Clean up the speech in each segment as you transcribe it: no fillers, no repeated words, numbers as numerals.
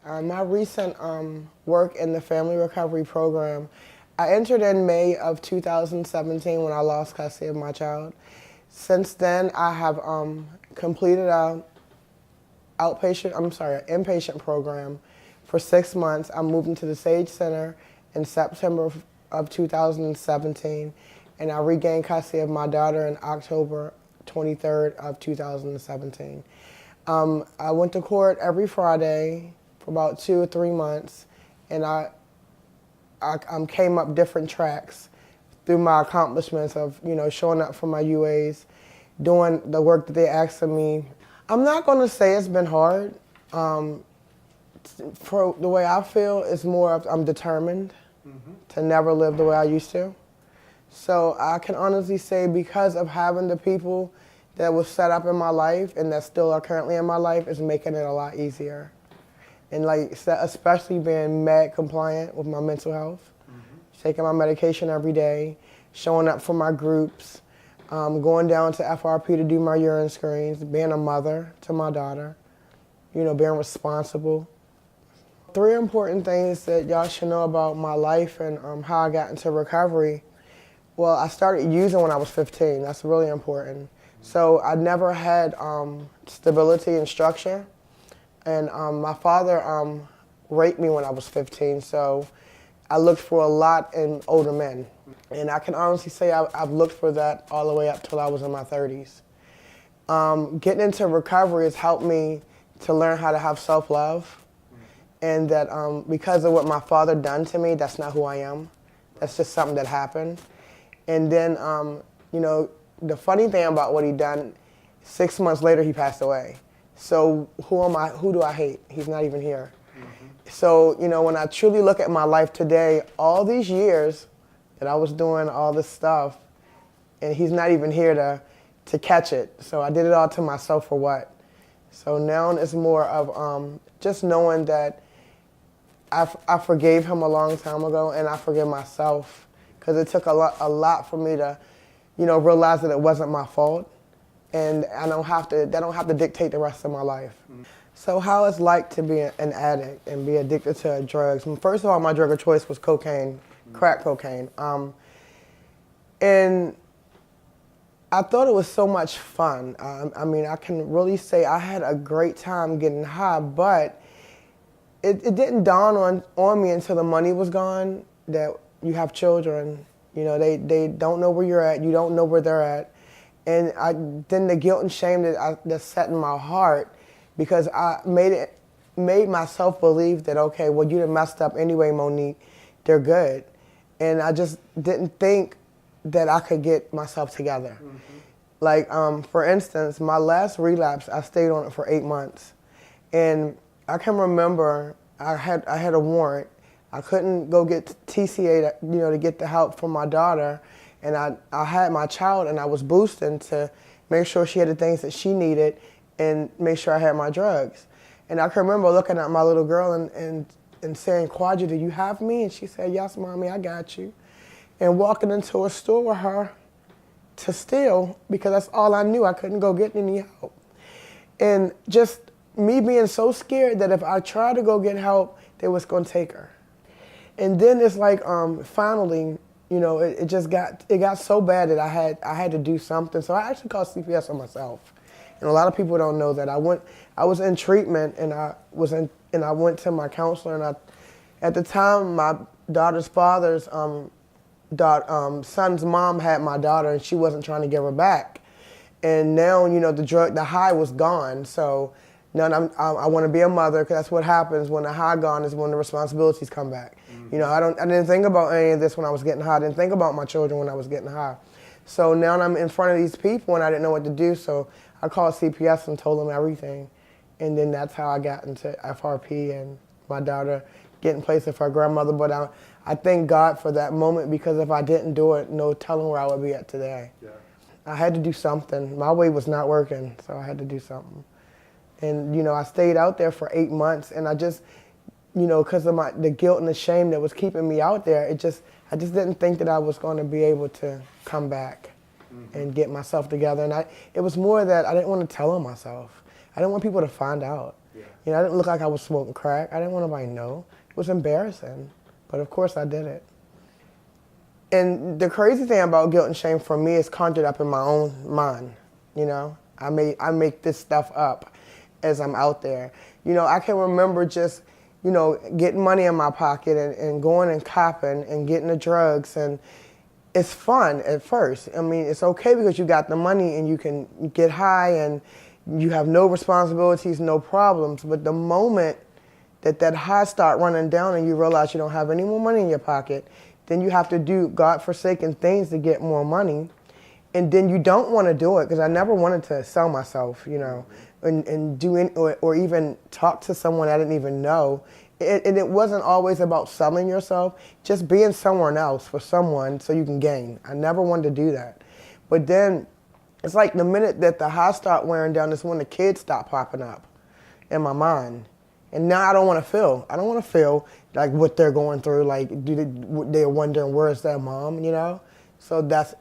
My recent work in the family recovery program, I entered in May of 2017 when I lost custody of my child. Since then, I have completed an inpatient program for 6 months. I moved into the Sage Center in September of 2017, and I regained custody of my daughter in October 23rd of 2017. I went to court every Friday for about 2 or 3 months, and I came up different tracks through my accomplishments of, showing up for my UAs, doing the work that they asked of me. I'm not going to say it's been hard. For the way I feel, it's more of I'm determined to never live the way I used to. So I can honestly say because of having the people that was set up in my life and that still are currently in my life is making it a lot easier. And especially being med compliant with my mental health, taking my medication every day, showing up for my groups, going down to FRP to do my urine screens, being a mother to my daughter, being responsible. 3 important things that y'all should know about my life and how I got into recovery. Well, I started using when I was 15. That's really important. So I never had stability and structure. And my father raped me when I was 15, so I looked for a lot in older men. And I can honestly say I've looked for that all the way up till I was in my 30s. Getting into recovery has helped me to learn how to have self-love. And that because of what my father done to me, that's not who I am. That's just something that happened. And then, the funny thing about what he done, 6 months later he passed away. So who am I? Who do I hate? He's not even here. So, when I truly look at my life today, all these years that I was doing all this stuff, and he's not even here to catch it. So I did it all to myself for what? So now it's more of just knowing that I forgave him a long time ago, and I forgive myself, because it took a lot for me to, realize that it wasn't my fault, and that don't have to dictate the rest of my life. So how it's like to be an addict and be addicted to drugs. First of all, my drug of choice was cocaine, crack cocaine, and I thought it was so much fun. I can really say I had a great time getting high, but it didn't dawn on me until the money was gone that you have children. They don't know where you're at. You don't know where they're at. And then the guilt and shame that set in my heart, because I made myself believe that, okay, well, you done messed up anyway, Monique. They're good. And I just didn't think that I could get myself together. Like, for instance, my last relapse, I stayed on it for 8 months. And I can remember I had a warrant. I couldn't go get TCA to get the help for my daughter. And I had my child, and I was boosting to make sure she had the things that she needed and make sure I had my drugs. And I can remember looking at my little girl and saying, "Quadra, do you have me?" And she said, "Yes, Mommy, I got you." And walking into a store with her to steal, because that's all I knew. I couldn't go get any help. And just me being so scared that if I tried to go get help, they was going to take her. And then it's like, finally, it got so bad that I had to do something. So I actually called CPS on myself. And a lot of people don't know that. I was in treatment, and I went to my counselor, and at the time my daughter's father's son's mom had my daughter, and she wasn't trying to give her back. And now, the high was gone. So now I want to be a mother, because that's what happens when the high gone, is when the responsibilities come back. I didn't think about any of this when I was getting high. I didn't think about my children when I was getting high. So now I'm in front of these people, and I didn't know what to do. So I called CPS and told them everything. And then that's how I got into FRP and my daughter getting placed with her grandmother. But I thank God for that moment, because if I didn't do it, no telling where I would be at today. Yeah. I had to do something. My way was not working, so I had to do something. And, I stayed out there for 8 months, and I just, because of the guilt and the shame that was keeping me out there, I just didn't think that I was going to be able to come back and get myself together. And it was more that I didn't want to tell on myself. I didn't want people to find out. Yeah. You know, I didn't look like I was smoking crack. I didn't want nobody to know. It was embarrassing, but of course I did it. And the crazy thing about guilt and shame for me is conjured up in my own mind. You know, I make this stuff up as I'm out there. You know, I can remember just, you know, getting money in my pocket and going and copping and getting the drugs, and it's fun at first. I mean, it's okay because you got the money and you can get high and you have no responsibilities, no problems. But the moment that high start running down and you realize you don't have any more money in your pocket, then you have to do God-forsaken things to get more money. And then you don't want to do it, because I never wanted to sell myself, you know, and do any, or even talk to someone I didn't even know. And it wasn't always about selling yourself, just being someone else for someone so you can gain. I never wanted to do that. But then it's like the minute that the high start wearing down is when the kids stop popping up in my mind. And now I don't want to feel. I don't want to feel like what they're going through, like they're wondering where's their mom, you know? So that's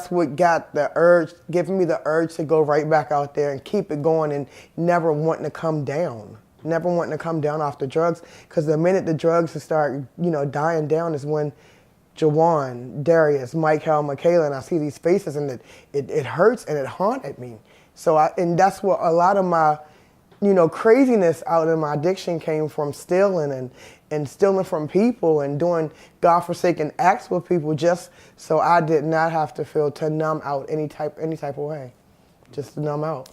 what got the urge, giving me the urge to go right back out there and keep it going and never wanting to come down. Never wanting to come down off the drugs, because the minute the drugs start, you know, dying down is when Jawan, Darius, MIECHV, Michaela, and I see these faces, and it hurts and it haunted me. So and that's what a lot of my, you know, craziness out in my addiction came from, stealing and stealing from people and doing God-forsaken acts with people just so I did not have to feel, to numb out any type of way, just to numb out.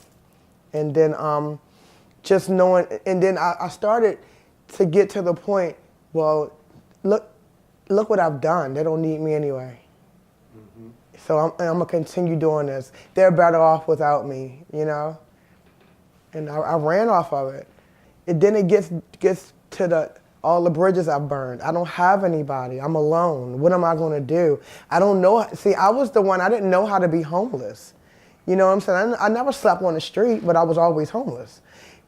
And then just knowing, and then I started to get to the point, well, look what I've done. They don't need me anyway. Mm-hmm. So I'm gonna continue doing this. They're better off without me, you know? And I ran off of it. And then it gets to all the bridges I've burned. I don't have anybody. I'm alone. What am I gonna do? I don't know. See, I was the one, I didn't know how to be homeless. You know what I'm saying? I never slept on the street, but I was always homeless.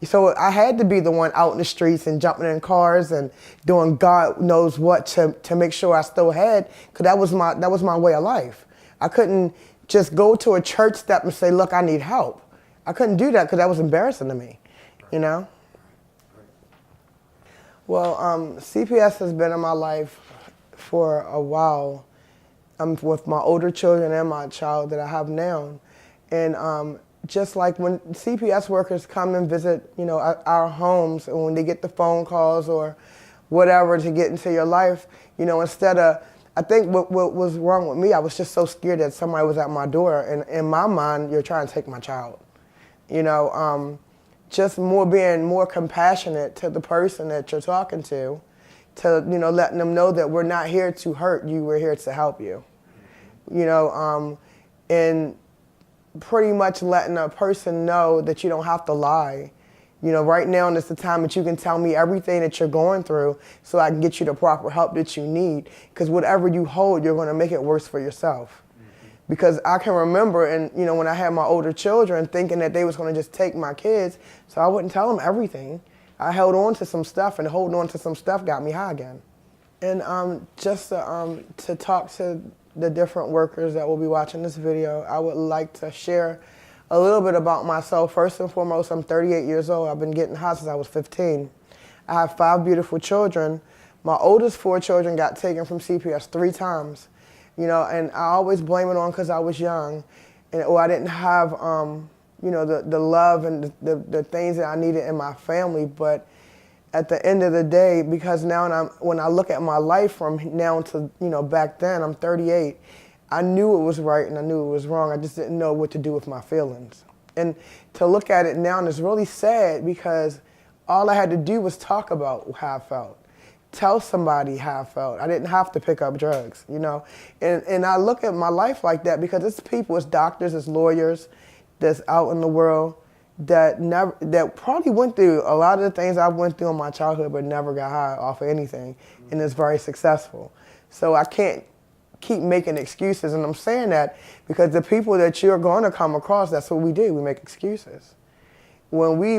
So I had to be the one out in the streets and jumping in cars and doing God knows what to make sure I still had, because that was my way of life. I couldn't just go to a church step and say, look, I need help. I couldn't do that because that was embarrassing to me, you know? Well, CPS has been in my life for a while. I'm with my older children and my child that I have now. And just like when CPS workers come and visit, you know, our homes, and when they get the phone calls or whatever to get into your life, you know, instead of, I think what was wrong with me, I was just so scared that somebody was at my door, and in my mind, you're trying to take my child. You know, just being more compassionate to the person that you're talking to, you know, letting them know that we're not here to hurt you, we're here to help you. You know, and pretty much letting a person know that you don't have to lie. You know, right now is the time that you can tell me everything that you're going through so I can get you the proper help that you need, because whatever you hold, you're going to make it worse for yourself. Because I can remember, and you know, when I had my older children, thinking that they was going to just take my kids, so I wouldn't tell them everything. I held on to some stuff, and holding on to some stuff got me high again. And just to talk to the different workers that will be watching this video, I would like to share a little bit about myself. First and foremost, I'm 38 years old. I've been getting high since I was 15. I have 5 beautiful children. My oldest 4 children got taken from CPS 3 times. You know, and I always blame it on because I was young, or I didn't have, you know, the love and the things that I needed in my family. But at the end of the day, because now when I look at my life from now to, you know, back then, I'm 38, I knew it was right and I knew it was wrong. I just didn't know what to do with my feelings. And to look at it now, and it's really sad, because all I had to do was talk about how I felt. Tell somebody how I felt. I didn't have to pick up drugs, you know. And I look at my life like that because it's people, it's doctors, it's lawyers that's out in the world that probably went through a lot of the things I went through in my childhood but never got high off of anything, and is very successful. So I can't keep making excuses, and I'm saying that because the people that you're going to come across, that's what we do, we make excuses. When we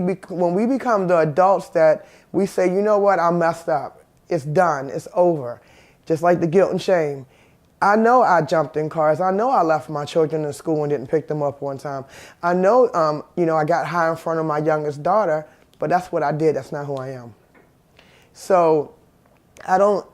become the adults that we say, you know what, I messed up. It's done. It's over. Just like the guilt and shame. I know I jumped in cars. I know I left my children in school and didn't pick them up one time. I know, you know, I got high in front of my youngest daughter but that's what I did. That's not who I am. So I don't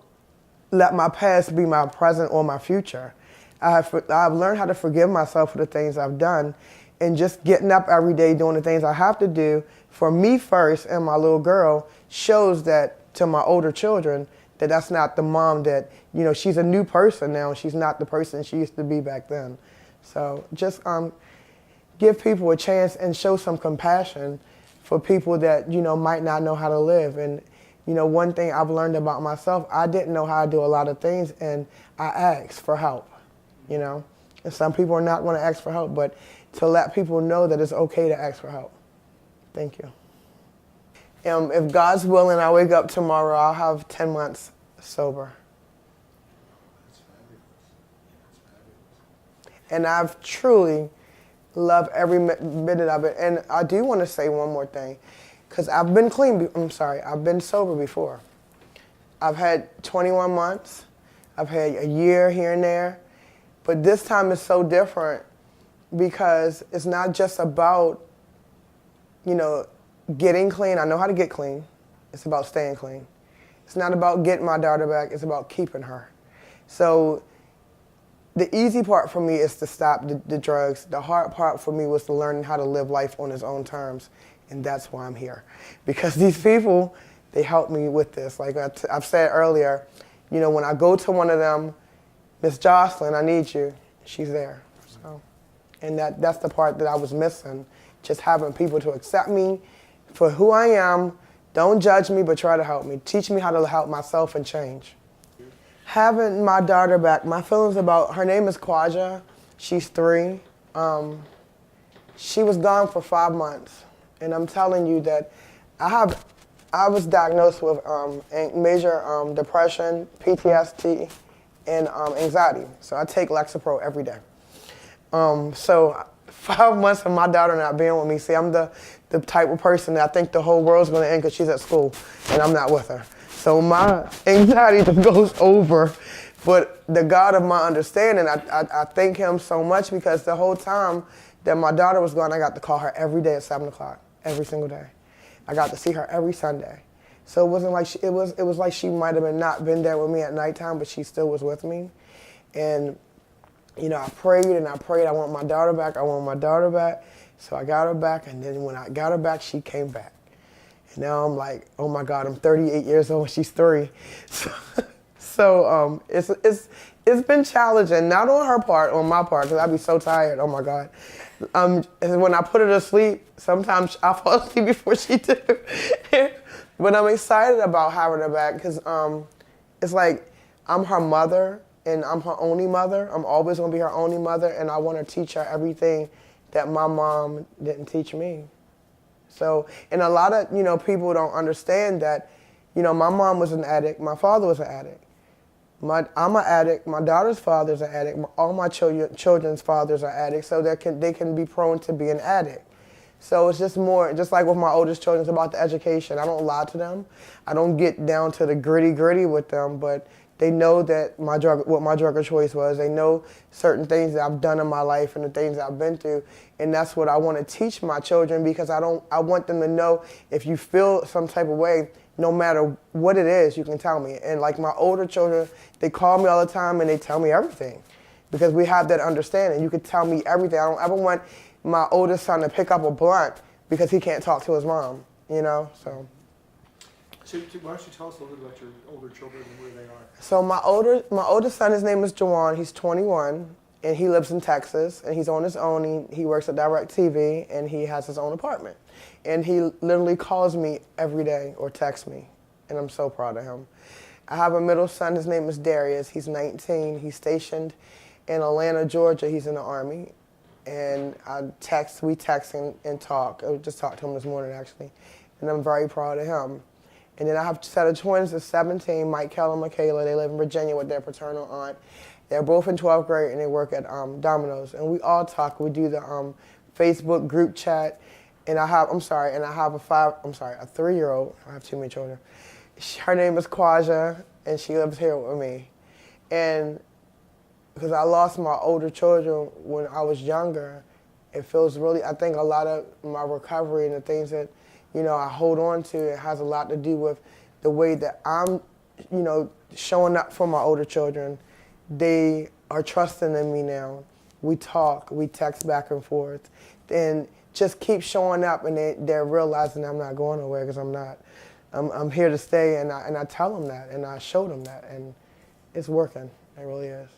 let my past be my present or my future. I've learned how to forgive myself for the things I've done, and just getting up every day doing the things I have to do for me first and my little girl shows that to my older children that that's not the mom that, she's a new person now. She's not the person she used to be back then. So just give people a chance and show some compassion for people that, might not know how to live. And, one thing I've learned about myself, I didn't know how to do a lot of things, and I asked for help, And some people are not going to ask for help, but to let people know that it's okay to ask for help. Thank you. If God's willing, I wake up tomorrow, I'll have 10 months sober. That's fabulous. And I've truly loved every minute of it. And I do want to say one more thing, because I've been I've been sober before. I've had 21 months. I've had a year here and there. But this time is so different because it's not just about, getting clean. I know how to get clean. It's about staying clean. It's not about getting my daughter back. It's about keeping her. So the easy part for me is to stop the drugs. The hard part for me was to learn how to live life on his own terms. And that's why I'm here. Because these people, they help me with this. Like I've said earlier, when I go to one of them, Miss Jocelyn, I need you, she's there. So, and that's the part that I was missing. Just having people to accept me for who I am. Don't judge me, but try to help me. Teach me how to help myself and change. Having my daughter back, my feelings about, her name is Kwaja. She's 3. She was gone for 5 months. And I'm telling you that I was diagnosed with major depression, PTSD, and anxiety. So I take Lexapro every day. So 5 months of my daughter not being with me, see, I'm the type of person that I think the whole world's gonna end because she's at school and I'm not with her. So my anxiety just goes over. But the God of my understanding, I thank him so much, because the whole time that my daughter was gone, I got to call her every day at 7 o'clock, every single day. I got to see her every Sunday. So it wasn't like it was like she might have not been there with me at nighttime, but she still was with me. And I prayed and I prayed. I want my daughter back. I want my daughter back. So I got her back, and then when I got her back, she came back. And now I'm like, oh my God, I'm 38 years old. She's 3. So it's been challenging, not on her part, on my part, because I'd be so tired. Oh my God. And when I put her to sleep, sometimes I fall asleep before she do. But I'm excited about having her back, because it's like I'm her mother and I'm her only mother. I'm always going to be her only mother, and I want to teach her everything that my mom didn't teach me. So, and a lot of, people don't understand that, my mom was an addict, my father was an addict. I'm an addict, my daughter's father's an addict, all my children's fathers are addicts, so they can be prone to be an addict. So it's just more, just like with my oldest children, it's about the education. I don't lie to them. I don't get down to the gritty with them, but they know that what my drug of choice was. They know certain things that I've done in my life and the things that I've been through. And that's what I want to teach my children, because I want them to know, if you feel some type of way, no matter what it is, you can tell me. And like my older children, they call me all the time and they tell me everything, because we have that understanding. You can tell me everything. I don't ever want my oldest son to pick up a blunt because he can't talk to his mom, so. So why don't you tell us a little bit about your older children and where they are? So my oldest son, his name is Jawan. He's 21, and he lives in Texas, and he's on his own. He works at DirecTV, and he has his own apartment. And he literally calls me every day or texts me, and I'm so proud of him. I have a middle son. His name is Darius. He's 19. He's stationed in Atlanta, Georgia. He's in the Army. And we text and talk. I just talked to him this morning, actually, and I'm very proud of him. And then I have a set of twins that's 17, Michael and Michaela. They live in Virginia with their paternal aunt. They're both in 12th grade, and they work at Domino's. And we all talk. We do the Facebook group chat. And I have a 3-year-old. I have too many children. Her name is Kwaja, and she lives here with me. And because I lost my older children when I was younger, it feels really, I think a lot of my recovery and the things that, I hold on to. It has a lot to do with the way that I'm, showing up for my older children. They are trusting in me now. We talk, we text back and forth, and just keep showing up, and they're realizing I'm not going nowhere because I'm not. I'm here to stay, and I tell them that, and I show them that, and it's working. It really is.